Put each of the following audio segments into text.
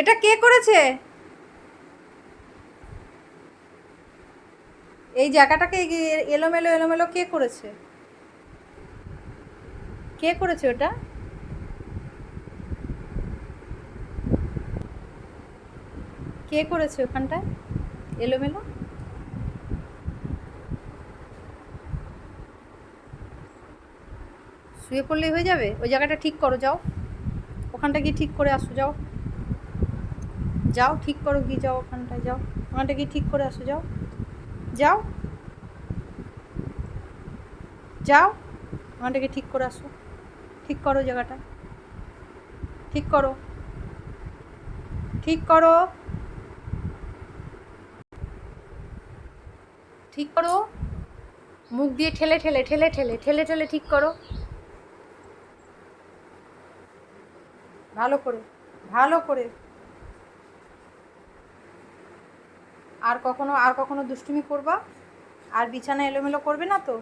এটা কে করেছে? এই জায়গাটাকে এলোমেলো এলোমেলো কে করেছে? কে করেছে ওটা? কে করেছে ওখানটায় এলোমেলো? শুয়ে পড়লেই হয়ে যাবে? ওই জায়গাটা ঠিক করো, যাও ওখানটা গিয়ে ঠিক করে আসো, যাও যাও ঠিক করো, গিয়ে যাও ওখানটায়, যাও ওখানটা গিয়ে ঠিক করে আসো, যাও যাও যাও ওখানটাকে ঠিক করে আসো, ঠিক করো জায়গাটা, ঠিক করো, ঠিক করো, ঠিক করো, মুখ দিয়ে ঠেলে ঠেলে ঠেলে ঠেলে ঠেলে ঠেলে ঠিক করো, ভালো করে, ভালো করে। আর কখনো দুষ্টুমি করবা? আর বিছানা এলোমেলো করবে না তো?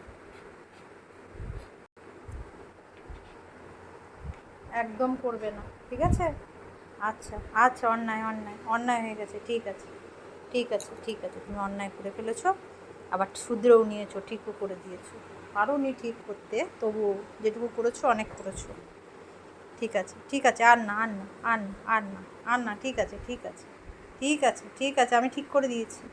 একদম করবে না, ঠিক আছে? আচ্ছা আচ্ছা, অন্যায় অন্যায় অন্যায় হয়ে গেছে, ঠিক আছে ঠিক আছে ঠিক আছে, তুমি অন্যায় করে ফেলেছো, আবার শুধরেও নিয়েছো, ঠিকও করে দিয়েছো। পারোনি ঠিক করতে, তবুও যেটুকু করেছো অনেক করেছো। ঠিক আছে ঠিক আছে, আর না আর না আর না আর না আর না, ঠিক আছে ঠিক আছে ঠিক আছে ঠিক আছে, আমি ঠিক করে দিয়েছি।